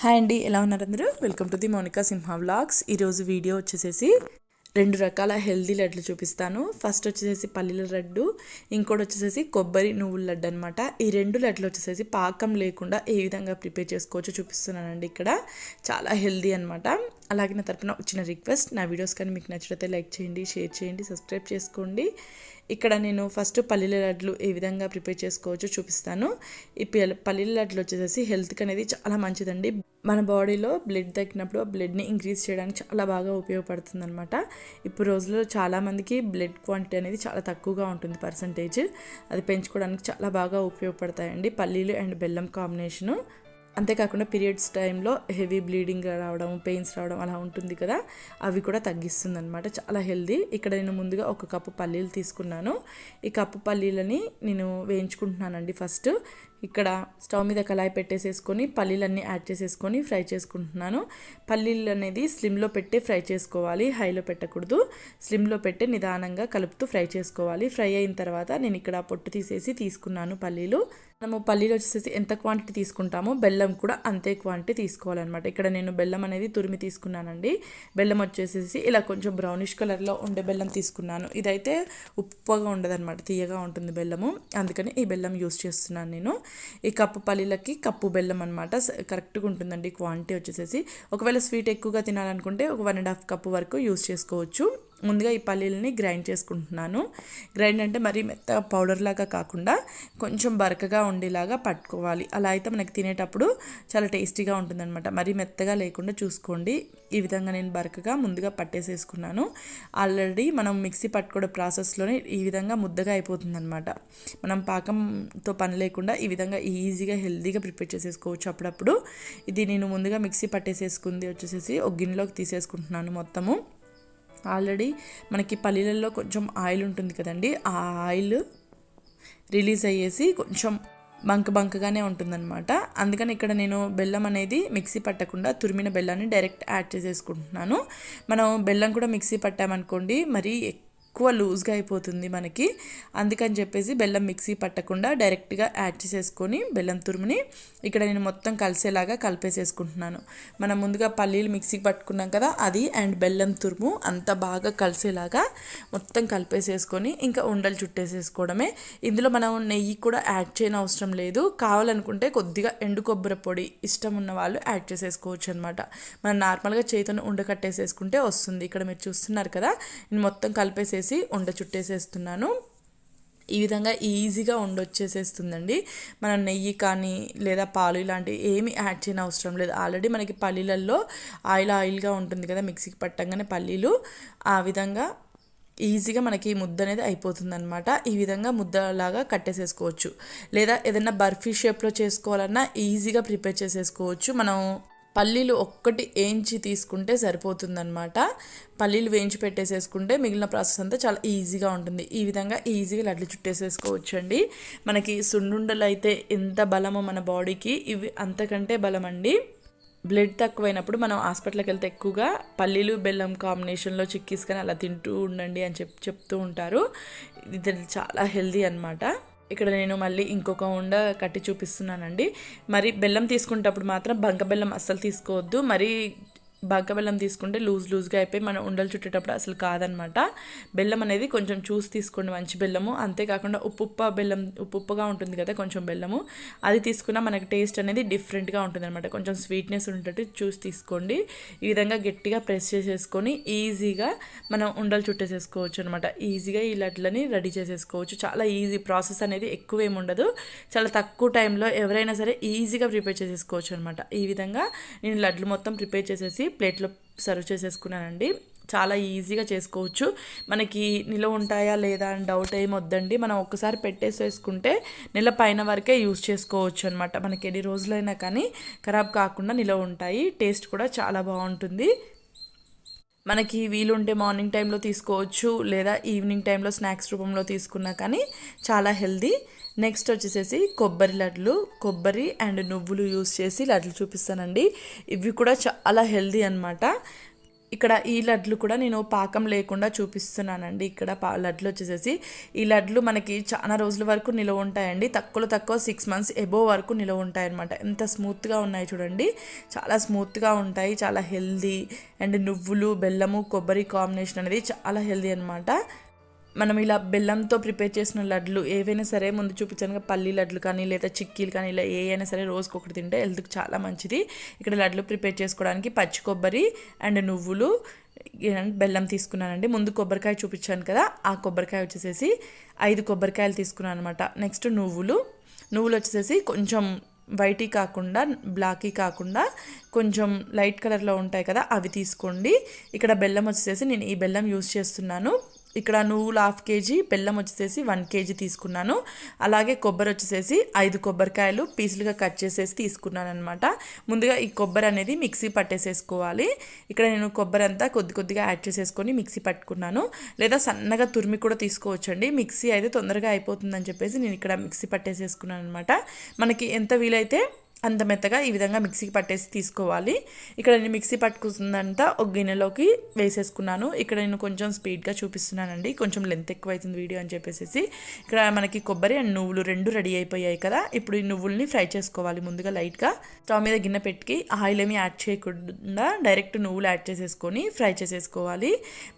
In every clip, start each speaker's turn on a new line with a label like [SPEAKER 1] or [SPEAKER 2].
[SPEAKER 1] Hi అండి, ఎలా ఉన్నారు అందరూ? Welcome to the Monika Simha vlogs. ఈరోజు వీడియో వచ్చేసేసి 2 రకాల హెల్దీ లడ్లు చూపిస్తాను. ఫస్ట్ వచ్చేసేసి పల్లీల లడ్డు, ఇంకోటి వచ్చేసేసి కొబ్బరి నువ్వుల లడ్డు అనమాట. ఈ 2 లడ్లు వచ్చేసేసి పాకం లేకుండా ఏ విధంగా ప్రిపేర్ చేసుకోవచ్చో చూపిస్తున్నానండి. ఇక్కడ చాలా హెల్దీ అనమాట. అలాగే నా తరపున వచ్చిన రిక్వెస్ట్, నా వీడియోస్ కానీ మీకు నచ్చితే లైక్ చేయండి, షేర్ చేయండి, సబ్స్క్రైబ్ చేసుకోండి. ఇక్కడ నేను ఫస్ట్ పల్లీల లడ్లు ఏ విధంగా ప్రిపేర్ చేసుకోవచ్చో చూపిస్తాను. ఈ పల్లీల లడ్లు వచ్చేసేసి హెల్త్కి అనేది చాలా మంచిదండి. మన బాడీలో బ్లడ్ తగ్గినప్పుడు ఆ బ్లడ్ని ఇంక్రీజ్ చేయడానికి చాలా బాగా ఉపయోగపడుతుంది అనమాట. ఇప్పుడు రోజుల్లో చాలామందికి బ్లడ్ క్వాంటిటీ అనేది చాలా తక్కువగా ఉంటుంది పర్సంటేజ్. అది పెంచుకోవడానికి చాలా బాగా ఉపయోగపడతాయండి పల్లీలు అండ్ బెల్లం కాంబినేషను. అంతేకాకుండా పీరియడ్స్ టైంలో హెవీ బ్లీడింగ్ రావడం, పెయిన్స్ రావడం అలా ఉంటుంది కదా, అవి కూడా తగ్గిస్తుంది అనమాట. చాలా హెల్దీ. ఇక్కడ నేను ముందుగా 1 కప్పు పల్లీలు తీసుకున్నాను. ఈ కప్పు పల్లీలని నేను వేయించుకుంటున్నానండి. ఫస్ట్ ఇక్కడ స్టవ్ మీద కళాయి పెట్టేసేసుకొని పల్లీలన్నీ యాడ్ చేసేసుకొని ఫ్రై చేసుకుంటున్నాను. పల్లీలు అనేది స్లిమ్లో పెట్టి ఫ్రై చేసుకోవాలి, హైలో పెట్టకూడదు. స్లిమ్లో పెట్టి నిదానంగా కలుపుతూ ఫ్రై చేసుకోవాలి. ఫ్రై అయిన తర్వాత నేను ఇక్కడ పొట్టు తీసేసి తీసుకున్నాను పల్లీలు. మనము పల్లీలు వచ్చేసి ఎంత క్వాంటిటీ తీసుకుంటామో బెల్లం కూడా అంతే క్వాంటిటీ తీసుకోవాలన్నమాట. ఇక్కడ నేను బెల్లం అనేది తురిమి తీసుకున్నానండి. బెల్లం వచ్చేసేసి ఇలా కొంచెం బ్రౌనిష్ కలర్లో ఉండే బెల్లం తీసుకున్నాను. ఇదైతే ఉప్పుగా ఉండదన్నమాట, తీయగా ఉంటుంది బెల్లము. అందుకని ఈ బెల్లం యూస్ చేస్తున్నాను నేను. ఈ కప్పు పల్లీలకి కప్పు బెల్లం అనమాట కరెక్ట్గా ఉంటుందండి క్వాంటిటీ వచ్చేసేసి. ఒకవేళ స్వీట్ ఎక్కువగా తినాలనుకుంటే ఒక 1.5 కప్పు వరకు యూస్ చేసుకోవచ్చు. ముందుగా ఈ పల్లీలని గ్రైండ్ చేసుకుంటున్నాను. గ్రైండ్ అంటే మరీ మెత్తగా పౌడర్ లాగా కాకుండా కొంచెం బరకగా ఉండేలాగా పట్టుకోవాలి. అలా అయితే మనకి తినేటప్పుడు చాలా టేస్టీగా ఉంటుందన్నమాట. మరీ మెత్తగా లేకుండా చూసుకోండి. ఈ విధంగా నేను బరకగా ముందుగా పట్టేసేసుకున్నాను. ఆల్రెడీ మనం మిక్సీ పట్టుకోవడం ప్రాసెస్లోనే ఈ విధంగా ముద్దగా అయిపోతుందన్నమాట. మనం పాకంతో పని లేకుండా ఈ విధంగా ఈజీగా హెల్తీగా ప్రిపేర్ చేసేసుకోవచ్చు అప్పుడప్పుడు. ఇది నేను ముందుగా మిక్సీ పట్టేసేసుకుంది వచ్చేసేసి ఒక గిన్నెలోకి తీసేసుకుంటున్నాను మొత్తము. ఆల్రెడీ మనకి పల్లీలలో కొంచెం ఆయిల్ ఉంటుంది కదండి, ఆ ఆయిల్ రిలీజ్ అయ్యేసి కొంచెం బంకగానే ఉంటుందన్నమాట. అందుకని ఇక్కడ నేను బెల్లం అనేది మిక్సీ పట్టకుండా తురిమిన బెల్లాన్ని డైరెక్ట్ యాడ్ చేసేసుకుంటున్నాను. మనం బెల్లం కూడా మిక్సీ పట్టామనుకోండి మరీ ఎక్కువ లూజ్గా అయిపోతుంది మనకి. అందుకని చెప్పేసి బెల్లం మిక్సీ పట్టకుండా డైరెక్ట్గా యాడ్ చేసేసుకొని బెల్లం తురుముని ఇక్కడ నేను మొత్తం కలిసేలాగా కలిపేసేసుకుంటున్నాను. మనం ముందుగా పల్లీలు మిక్సీకి పట్టుకున్నాం కదా, అది అండ్ బెల్లం తురుము అంత బాగా కలిసేలాగా మొత్తం కలిపేసేసుకొని ఇంకా ఉండలు చుట్టేసేసుకోవడమే. ఇందులో మనం నెయ్యి కూడా యాడ్ చేయని అవసరం లేదు. కావాలనుకుంటే కొద్దిగా ఎండు కొబ్బరి పొడి ఇష్టం ఉన్న వాళ్ళు యాడ్ చేసేసుకోవచ్చు అనమాట. మనం నార్మల్గా చేతిని ఉండకట్టేసేసుకుంటే వస్తుంది. ఇక్కడ మీరు చూస్తున్నారు కదా, నేను మొత్తం కలిపేసేసి ఉండ చుట్టేసేస్తున్నాను. ఈ విధంగా ఈజీగా ఉండొచ్చేసేస్తుందండి. మనం నెయ్యి కానీ లేదా పాలు ఇలాంటివి ఏమి యాడ్ చేయని అవసరం లేదు. ఆల్రెడీ మనకి పల్లీలలో ఆయిల్గా ఉంటుంది కదా మిక్సీకి పట్టంగానే పల్లీలు. ఆ విధంగా ఈజీగా మనకి ముద్ద అనేది అయిపోతుంది అనమాట. ఈ విధంగా ముద్దలాగా కట్టేసేసుకోవచ్చు. లేదా ఏదైనా బర్ఫీ షేప్లో చేసుకోవాలన్నా ఈజీగా ప్రిపేర్ చేసేసుకోవచ్చు. మనం పల్లీలు ఒక్కటి వేయించి తీసుకుంటే సరిపోతుందన్నమాట. పల్లీలు వేయించి పెట్టేసేసుకుంటే మిగిలిన ప్రాసెస్ అంతా చాలా ఈజీగా ఉంటుంది. ఈ విధంగా ఈజీగా లడ్లు చుట్టేసేసుకోవచ్చు అండి. మనకి సున్నుండలు అయితే ఎంత బలమో మన బాడీకి, ఇవి అంతకంటే బలం అండి. బ్లడ్ తక్కువైనప్పుడు మనం హాస్పిటల్కి వెళ్తే ఎక్కువగా పల్లీలు బెల్లం కాంబినేషన్లో చిక్కీస్కొని అలా తింటూ ఉండండి అని చెప్తూ ఉంటారు. ఇది చాలా హెల్దీ అనమాట. ఇక్కడ నేను మళ్ళీ ఇంకొక ఉండ కట్టి చూపిస్తున్నానండి. మరి బెల్లం తీసుకునేటప్పుడు మాత్రం బంక బెల్లం అస్సలు తీసుకోవద్దు. మరి బంక బెల్లం తీసుకుంటే లూజ్గా అయిపోయి మనం ఉండలు చుట్టేటప్పుడు అసలు కాదనమాట. బెల్లం అనేది కొంచెం చూసి తీసుకోండి, మంచి బెల్లము. అంతేకాకుండా ఉప్పుగా ఉంటుంది కదా కొంచెం బెల్లము, అది తీసుకున్నా మనకి టేస్ట్ అనేది డిఫరెంట్గా ఉంటుంది అనమాట. కొంచెం స్వీట్నెస్ ఉండేటట్టు చూసి తీసుకోండి. ఈ విధంగా గట్టిగా ప్రెస్ చేసేసుకొని ఈజీగా మనం ఉండలు చుట్టేసేసుకోవచ్చు అనమాట. ఈజీగా ఈ లడ్లని రెడీ చేసేసుకోవచ్చు. చాలా ఈజీ ప్రాసెస్ అనేది ఎక్కువ ఏమి ఉండదు. చాలా తక్కువ టైంలో ఎవరైనా సరే ఈజీగా ప్రిపేర్ చేసేసుకోవచ్చు అనమాట. ఈ విధంగా నేను లడ్లు మొత్తం ప్రిపేర్ చేసేసి ప్లేట్లో సర్వ్ చేసేసుకున్నానండి. చాలా ఈజీగా చేసుకోవచ్చు. మనకి నిలవ ఉంటాయా లేదా అని డౌట్ ఏమి వద్దండి. మనం ఒక్కసారి పెట్టేసేసుకుంటే నెల పైన వరకే యూజ్ చేసుకోవచ్చు అనమాట. మనకి ఎన్ని రోజులైనా కానీ ఖరాబ్ కాకుండా నిలవ ఉంటాయి. టేస్ట్ కూడా చాలా బాగుంటుంది. మనకి వీలుంటే మార్నింగ్ టైంలో తీసుకోవచ్చు, లేదా ఈవినింగ్ టైంలో స్నాక్స్ రూపంలో తీసుకున్నా కానీ చాలా హెల్దీ. నెక్స్ట్ వచ్చేసేసి కొబ్బరి లడ్లు, కొబ్బరి అండ్ నువ్వులు యూస్ చేసి లడ్లు చూపిస్తానండి. ఇవి కూడా చాలా హెల్దీ అనమాట. ఇక్కడ ఈ లడ్లు కూడా నేను పాకం లేకుండా చూపిస్తున్నానండి. ఇక్కడ లడ్లు వచ్చేసేసి ఈ లడ్లు మనకి చాలా రోజుల వరకు నిలవ ఉంటాయండి. తక్కువ 6 months ఎబోవ్ వరకు నిలవ ఉంటాయన్నమాట. ఎంత స్మూత్గా ఉన్నాయి చూడండి, చాలా స్మూత్గా ఉంటాయి, చాలా హెల్దీ. అండ్ నువ్వులు, బెల్లము, కొబ్బరి కాంబినేషన్ అనేది చాలా హెల్దీ అనమాట. మనం ఇలా బెల్లంతో ప్రిపేర్ చేసిన లడ్లు ఏవైనా సరే, ముందు చూపించాను పల్లి లడ్లు కానీ లేదా చిక్కీలు కానీ, ఇలా ఏ అయినా సరే రోజుకొకటి తింటే హెల్త్కి చాలా మంచిది. ఇక్కడ లడ్లు ప్రిపేర్ చేసుకోవడానికి పచ్చి కొబ్బరి అండ్ నువ్వులు, బెల్లం తీసుకున్నానండి. ముందు కొబ్బరికాయ చూపించాను కదా, ఆ కొబ్బరికాయ వచ్చేసేసి 5 కొబ్బరికాయలు తీసుకున్నాను అనమాట. నెక్స్ట్ నువ్వులు వచ్చేసేసి కొంచెం వైటీ కాకుండా, బ్లాకీ కాకుండా కొంచెం లైట్ కలర్లో ఉంటాయి కదా, అవి తీసుకోండి. ఇక్కడ బెల్లం వచ్చేసేసి నేను ఈ బెల్లం యూజ్ చేస్తున్నాను. ఇక్కడ నువ్వులు 1/2 kg, బెల్లం వచ్చేసేసి 1 kg తీసుకున్నాను. అలాగే కొబ్బరి వచ్చేసేసి 5 కొబ్బరికాయలు పీసులుగా కట్ చేసేసి తీసుకున్నాను అనమాట. ముందుగా ఈ కొబ్బరి అనేది మిక్సీ పట్టేసేసుకోవాలి. ఇక్కడ నేను కొబ్బరి అంతా కొద్దిగా యాడ్ చేసేసుకొని మిక్సీ పట్టుకున్నాను. లేదా సన్నగా తురిమి కూడా తీసుకోవచ్చండి. మిక్సీ అయితే తొందరగా అయిపోతుందని చెప్పేసి నేను ఇక్కడ మిక్సీ పట్టేసేసుకున్నాను అనమాట. మనకి ఎంత వీలైతే అంత మెత్తగా ఈ విధంగా మిక్సీకి పట్టేసి తీసుకోవాలి. ఇక్కడ నేను మిక్సీ పట్టుకుందంతా ఒక గిన్నెలోకి వేసేసుకున్నాను. ఇక్కడ నేను కొంచెం స్పీడ్గా చూపిస్తున్నానండి, కొంచెం లెంత్ ఎక్కువ అవుతుంది వీడియో అని చెప్పేసి. ఇక్కడ మనకి కొబ్బరి అండ్ నువ్వులు 2 రెడీ అయిపోయాయి కదా. ఇప్పుడు ఈ నువ్వుల్ని ఫ్రై చేసుకోవాలి. ముందుగా లైట్గా స్టవ్ మీద గిన్నె పెట్టి ఆయిల్ ఏమీ యాడ్ చేయకుండా డైరెక్ట్ నువ్వులు యాడ్ చేసేసుకొని ఫ్రై చేసేసుకోవాలి.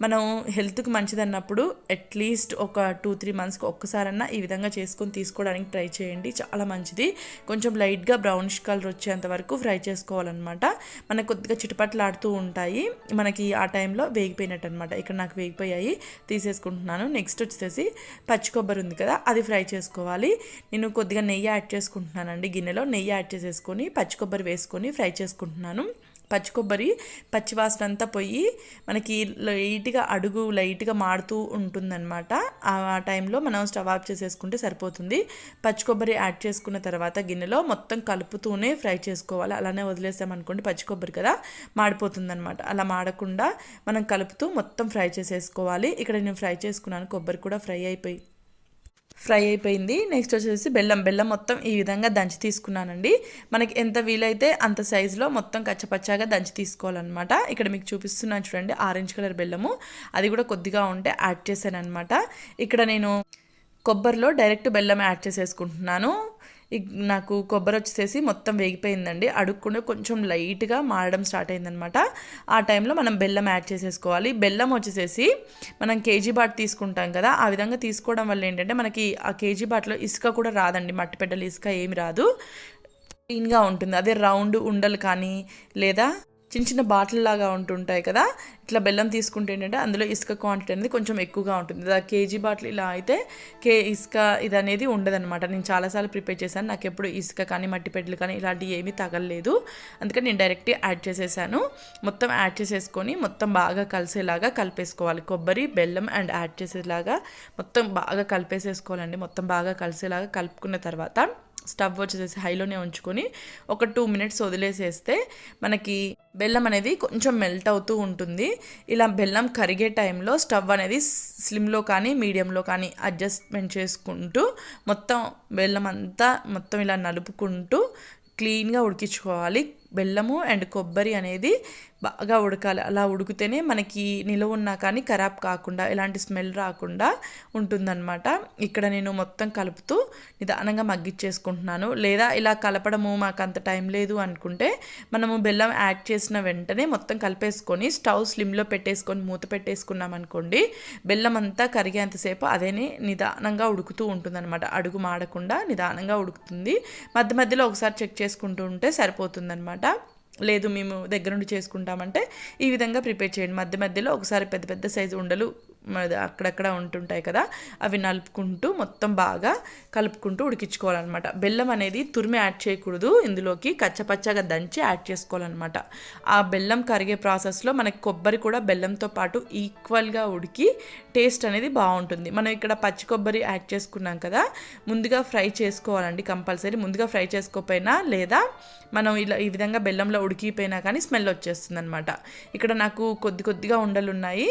[SPEAKER 1] మనం హెల్త్కి మంచిది అన్నప్పుడు అట్లీస్ట్ ఒక 2-3 monthsకి ఒక్కసారన్నా ఈ విధంగా చేసుకొని తీసుకోవడానికి ట్రై చేయండి, చాలా మంచిది. కొంచెం లైట్గా బ్రౌన్ కలర్ వచ్చేంత వరకు ఫ్రై చేసుకోవాలన్నమాట. మనకు కొద్దిగా చిటపట్లాడుతూ ఉంటాయి, మనకి ఆ టైంలో వేగిపోయినట్టు అనమాట. ఇక్కడ నాకు వేగిపోయాయి, తీసేసుకుంటున్నాను. నెక్స్ట్ వచ్చేసి పచ్చి కొబ్బరి ఉంది కదా, అది ఫ్రై చేసుకోవాలి. నేను కొద్దిగా నెయ్యి యాడ్ చేసుకుంటున్నానండి. గిన్నెలో నెయ్యి యాడ్ చేసేసుకొని పచ్చి కొబ్బరి వేసుకొని ఫ్రై చేసుకుంటున్నాను. పచ్చి కొబ్బరి పచ్చి వాసన అంతా పోయి మనకి లైట్గా మాడుతూ ఉంటుందన్నమాట. ఆ టైంలో మనం స్టవ్ ఆఫ్ చేసేసుకుంటే సరిపోతుంది. పచ్చి కొబ్బరి యాడ్ చేసుకున్న తర్వాత గిన్నెలో మొత్తం కలుపుతూనే ఫ్రై చేసుకోవాలి. అలానే వదిలేసామనుకోండి పచ్చి కొబ్బరి కదా, మాడిపోతుందన్నమాట. అలా మాడకుండా మనం కలుపుతూ మొత్తం ఫ్రై చేసేసుకోవాలి. ఇక్కడ నేను ఫ్రై చేసుకున్నాను, కొబ్బరి కూడా ఫ్రై అయిపోయింది. నెక్స్ట్ వచ్చేసి బెల్లం మొత్తం ఈ విధంగా దంచి తీసుకున్నానండి. మనకి ఎంత వీలైతే అంత సైజులో మొత్తం కచ్చపచ్చాగా దంచి తీసుకోవాలన్నమాట. ఇక్కడ మీకు చూపిస్తున్నాను చూడండి, ఆరెంజ్ కలర్ బెల్లము, అది కూడా కొద్దిగా ఉంటే యాడ్ చేశాను అనమాట. ఇక్కడ నేను కొబ్బరిలో డైరెక్ట్ బెల్లం యాడ్ చేసేసుకుంటున్నాను. నాకు కొబ్బరి వచ్చేసి మొత్తం వేగిపోయిందండి. అడుక్కుండా కొంచెం లైట్గా మారడం స్టార్ట్ అయిందనమాట. ఆ టైంలో మనం బెల్లం యాడ్ చేసేసుకోవాలి. బెల్లం వచ్చేసి మనం కేజీ బాట్ తీసుకుంటాం కదా, ఆ విధంగా తీసుకోవడం వల్ల ఏంటంటే మనకి ఆ కేజీ బాట్లో ఇసుక కూడా రాదండి, మట్టి పెద్దలు ఇసుక ఏమి రాదు, క్లీన్గా ఉంటుంది. అదే రౌండ్ ఉండలు కానీ లేదా చిన్న బాటిల్ లాగా ఉంటుంటాయి కదా, ఇట్లా బెల్లం తీసుకుంటే ఏంటంటే అందులో ఇసుక క్వాంటిటీ అనేది కొంచెం ఎక్కువగా ఉంటుంది. కేజీ బాటిల్ ఇలా అయితే ఇసుక ఇది అనేది ఉండదన్నమాట. నేను చాలాసార్లు ప్రిపేర్ చేశాను, నాకు ఎప్పుడు ఇసుక కానీ మట్టి పెడ్లు కానీ ఇలాంటివి ఏమీ తగలలేదు. అందుకని నేను డైరెక్ట్ యాడ్ చేసేసాను. మొత్తం యాడ్ చేసేసుకొని మొత్తం బాగా కలిసేలాగా కలిపేసుకోవాలి. కొబ్బరి, బెల్లం అండ్ యాడ్ చేసేలాగా మొత్తం బాగా కలిపేసేసుకోవాలండి. మొత్తం బాగా కలిసేలాగా కలుపుకున్న తర్వాత స్టవ్ వచ్చేసి హైలోనే ఉంచుకొని ఒక 2 minutes వదిలేసేస్తే మనకి బెల్లం అనేది కొంచెం మెల్ట్ అవుతూ ఉంటుంది. ఇలా బెల్లం కరిగే టైంలో స్టవ్ అనేది స్లిమ్లో కానీ మీడియంలో కానీ అడ్జస్ట్మెంట్ చేసుకుంటూ మొత్తం బెల్లం అంతా మొత్తం ఇలా నలుపుకుంటూ క్లీన్గా ఉడికించుకోవాలి. బెల్లము అండ్ కొబ్బరి అనేది బాగా ఉడకాలి. అలా ఉడికితేనే మనకి నిలవ ఉన్నా కానీ ఖరాబ్ కాకుండా ఎలాంటి స్మెల్ రాకుండా ఉంటుందన్నమాట. ఇక్కడ నేను మొత్తం కలుపుతూ నిదానంగా మగ్గిచ్చేసుకుంటున్నాను. లేదా ఇలా కలపడము మాకు అంత టైం లేదు అనుకుంటే మనము బెల్లం యాడ్ చేసిన వెంటనే మొత్తం కలిపేసుకొని స్టవ్ స్లిమ్లో పెట్టేసుకొని మూత పెట్టేసుకున్నాం అనుకోండి, బెల్లం అంతా కరిగేంతసేపు అదేనే నిదానంగా ఉడుకుతూ ఉంటుందన్నమాట. అడుగు మాడకుండా నిదానంగా ఉడుకుతుంది. మధ్యలో ఒకసారి చెక్ చేసుకుంటూ ఉంటే సరిపోతుందన్నమాట. లేదు మేము దగ్గర నుండి చేసుకుంటామంటే ఈ విధంగా ప్రిపేర్ చేయండి. మధ్యలో ఒకసారి పెద్ద సైజు ఉండలు అక్కడక్కడ ఉంటుంటాయి కదా, అవి నలుపుకుంటూ మొత్తం బాగా కలుపుకుంటూ ఉడికించుకోవాలన్నమాట. బెల్లం అనేది తురిమి యాడ్ చేయకూడదు, ఇందులోకి కచ్చపచ్చగా దంచి యాడ్ చేసుకోవాలన్నమాట. ఆ బెల్లం కరిగే ప్రాసెస్లో మనకి కొబ్బరి కూడా బెల్లంతో పాటు ఈక్వల్గా ఉడికి టేస్ట్ అనేది బాగుంటుంది. మనం ఇక్కడ పచ్చి కొబ్బరి యాడ్ చేసుకున్నాం కదా, ముందుగా ఫ్రై చేసుకోవాలండి కంపల్సరీ. ముందుగా ఫ్రై చేసుకోకపోయినా లేదా మనం ఇలా ఈ విధంగా బెల్లంలో ఉడికిపోయినా కానీ స్మెల్ వచ్చేస్తుంది అనమాట. ఇక్కడ నాకు కొద్దిగా ఉండలు ఉన్నాయి,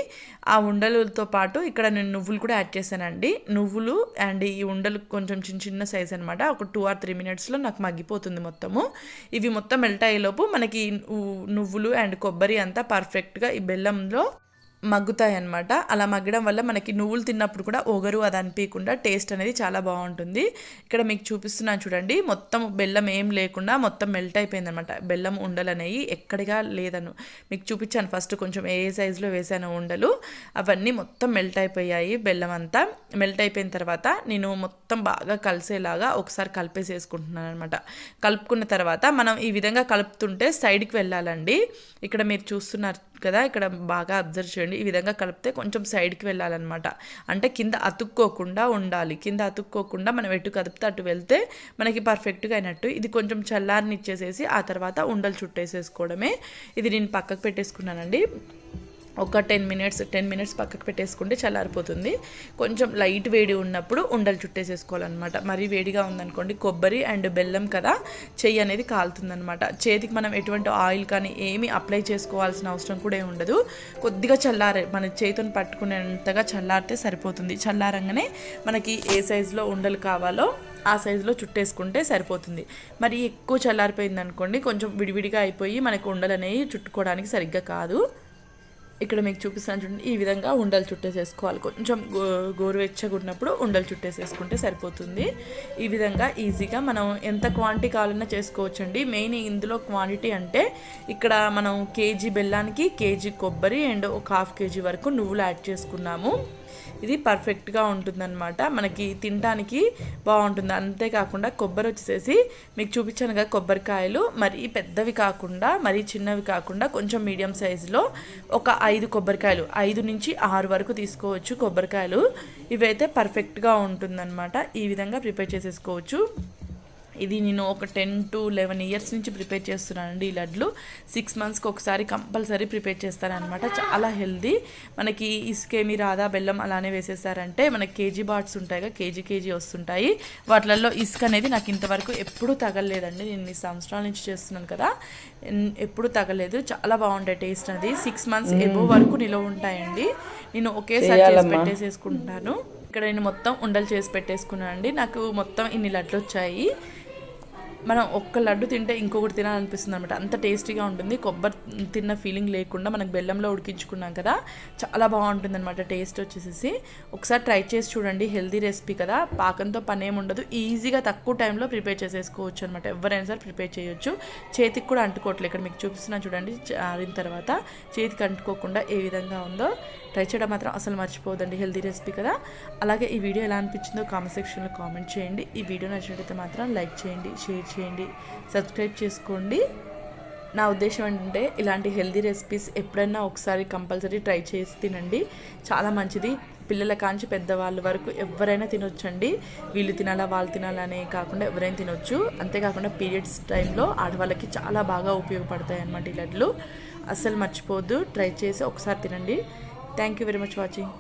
[SPEAKER 1] ఆ ఉండలతో ఉండలతో పాటు ఇక్కడ నేను నువ్వులు కూడా యాడ్ చేశానండి. నువ్వులు అండ్ ఈ ఉండలు కొంచెం చిన్న చిన్న సైజ్ అనమాట. ఒక 2 or 3 minutesలో నాకు మగ్గిపోతుంది మొత్తము. ఇవి మొత్తం మెల్ట్ అయ్యేలోపు మనకి నువ్వులు అండ్ కొబ్బరి అంతా పర్ఫెక్ట్గా ఈ బెల్లంలో మగ్గుతాయి అన్నమాట. అలా మగ్గడం వల్ల మనకి నువ్వులు తిన్నప్పుడు కూడా ఒగరు అది అనిపించకుండా టేస్ట్ అనేది చాలా బాగుంటుంది. ఇక్కడ మీకు చూపిస్తున్నాను చూడండి, మొత్తం బెల్లం ఏం లేకుండా మొత్తం మెల్ట్ అయిపోయింది అనమాట. బెల్లం ఉండలు అనేవి ఎక్కడిగా లేదను మీకు చూపించాను. ఫస్ట్ కొంచెం ఏ సైజులో వేసాను ఉండలు, అవన్నీ మొత్తం మెల్ట్ అయిపోయాయి. బెల్లం అంతా మెల్ట్ అయిపోయిన తర్వాత నేను మొత్తం బాగా కలిసేలాగా ఒకసారి కలిపేసేసుకుంటున్నాను అనమాట. కలుపుకున్న తర్వాత మనం ఈ విధంగా కలుపుతుంటే సైడ్కి వెళ్ళాలండి. ఇక్కడ మీరు చూస్తున్నారు కదా, ఇక్కడ బాగా అబ్జర్వ్ చేయండి. ఈ విధంగా కలిపితే కొంచెం సైడ్కి వెళ్ళాలన్నమాట. అంటే కింద అతుక్కోకుండా ఉండాలి. కింద అతుక్కోకుండా మనం ఎటు కదిపితే అటు వెళ్తే మనకి పర్ఫెక్ట్గా అయినట్టు. ఇది కొంచెం చల్లారనిచ్చేసేసి ఆ తర్వాత ఉండలు చుట్టేసేసుకోవడమే. ఇది నేను పక్కకు పెట్టేసుకున్నానండి. ఒక 10 minutes పక్కకు పెట్టేసుకుంటే చల్లారిపోతుంది. కొంచెం లైట్ వేడి ఉన్నప్పుడు ఉండలు చుట్టేసేసుకోవాలన్నమాట. మరీ వేడిగా ఉందనుకోండి, కొబ్బరి అండ్ బెల్లం కదా, చెయ్యి అనేది కాలుతుందనమాట. చేతికి మనం ఎటువంటి ఆయిల్ కానీ ఏమీ అప్లై చేసుకోవాల్సిన అవసరం కూడా ఏమి ఉండదు. కొద్దిగా చల్లారే మన చేతిని పట్టుకునేంతగా చల్లారితే సరిపోతుంది. చల్లారంగానే మనకి ఏ సైజులో ఉండలు కావాలో ఆ సైజులో చుట్టేసుకుంటే సరిపోతుంది. మరి ఎక్కువ చల్లారిపోయింది అనుకోండి, కొంచెం విడివిడిగా అయిపోయి మనకు ఉండలు అనేవి చుట్టుకోవడానికి సరిగ్గా కాదు. ఇక్కడ మీకు చూపిస్తాను చూడండి, ఈ విధంగా ఉండలు చుట్టేసేసుకోవాలి. కొంచెం గోరువెచ్చగా ఉన్నప్పుడు ఉండలు చుట్టేసేసుకుంటే సరిపోతుంది. ఈ విధంగా ఈజీగా మనం ఎంత క్వాంటిటీ కావాలన్నా చేసుకోవచ్చండి. మెయిన్ ఇందులో క్వాంటిటీ అంటే ఇక్కడ మనం కేజీ బెల్లానికి కేజీ కొబ్బరి అండ్ ఒక 1/2 kg వరకు నువ్వులు యాడ్ చేసుకున్నాము. ఇది పర్ఫెక్ట్గా ఉంటుందన్నమాట. మనకి తినడానికి బాగుంటుంది. అంతేకాకుండా కొబ్బరి వచ్చేసేసి మీకు చూపించాను కదా, కొబ్బరికాయలు మరీ పెద్దవి కాకుండా మరీ చిన్నవి కాకుండా కొంచెం మీడియం సైజులో ఒక 5 కొబ్బరికాయలు, 5 నుంచి 6 వరకు తీసుకోవచ్చు కొబ్బరికాయలు. ఇవైతే పర్ఫెక్ట్గా ఉంటుందన్నమాట. ఈ విధంగా ప్రిపేర్ చేసేసుకోవచ్చు. ఇది నేను ఒక 10 to 11 years నుంచి ప్రిపేర్ చేస్తున్నానండి. ఈ లడ్లు 6 monthsకి ఒకసారి కంపల్సరీ ప్రిపేర్ చేస్తానన్నమాట. చాలా హెల్దీ. మనకి ఇసుకేమి రాదా, బెల్లం అలానే వేసేసారంటే మనకి కేజీ బాట్స్ ఉంటాయి కదా, కేజీ వస్తుంటాయి. వాటిలలో ఇసుక అనేది నాకు ఇంతవరకు ఎప్పుడూ తగలలేదండి. నేను ఈ సంవత్సరాల నుంచి చేస్తున్నాను కదా, ఎప్పుడు తగలేదు. చాలా బాగుంటాయి టేస్ట్ అనేది. 6 months ఎబో వరకు నిలవ ఉంటాయండి. నేను ఒకేసారి చేసి పెట్టేసేసుకుంటాను. ఇక్కడ నేను మొత్తం ఉండలు చేసి పెట్టేసుకున్నాను అండి. నాకు మొత్తం ఇన్ని లడ్లు వచ్చాయి. మనం ఒక్క లడ్డు తింటే ఇంకొకటి తినాలనిపిస్తుంది అనమాట. అంత టేస్టీగా ఉంటుంది. కొబ్బరి తిన్న ఫీలింగ్ లేకుండా మనకు బెల్లంలో ఉడికించుకున్నాం కదా, చాలా బాగుంటుంది అనమాట. టేస్ట్ వచ్చేసి ఒకసారి ట్రై చేసి చూడండి. హెల్దీ రెసిపీ కదా, పాకంతో పని ఏమి ఉండదు. ఈజీగా తక్కువ టైంలో ప్రిపేర్ చేసేసుకోవచ్చు అనమాట. ఎవరైనా సరే ప్రిపేర్ చేయొచ్చు. చేతికి కూడా అంటుకోవట్లేదు. ఇక్కడ మీకు చూపిస్తున్నా చూడండి, ఆరిన తర్వాత చేతికి అంటుకోకుండా ఏ విధంగా ఉందో. ట్రై చేయడం మాత్రం అసలు మర్చిపోదండి. హెల్దీ రెసిపీ కదా. అలాగే ఈ వీడియో ఎలా అనిపించిందో కామెంట్ సెక్షన్లో కామెంట్ చేయండి. ఈ వీడియో నచ్చినట్లయితే మాత్రం లైక్ చేయండి, షేర్ చేయండి, సబ్స్క్రైబ్ చేసుకోండి. నా ఉద్దేశం ఏంటంటే ఇలాంటి హెల్దీ రెసిపీస్ ఎప్పుడైనా ఒకసారి కంపల్సరీ ట్రై చేసి తినండి. చాలా మంచిది. పిల్లల కాంచి పెద్దవాళ్ళ వరకు ఎవరైనా తినొచ్చండి. వీళ్ళు తినాలా వాళ్ళు తినాలనే కాకుండా ఎవరైనా తినొచ్చు. అంతేకాకుండా పీరియడ్స్ టైంలో ఆడవాళ్ళకి చాలా బాగా ఉపయోగపడతాయి అన్నమాట ఈ లడ్లు. అస్సలు మర్చిపోవద్దు, ట్రై చేసి ఒకసారి తినండి. Thank you very much watching.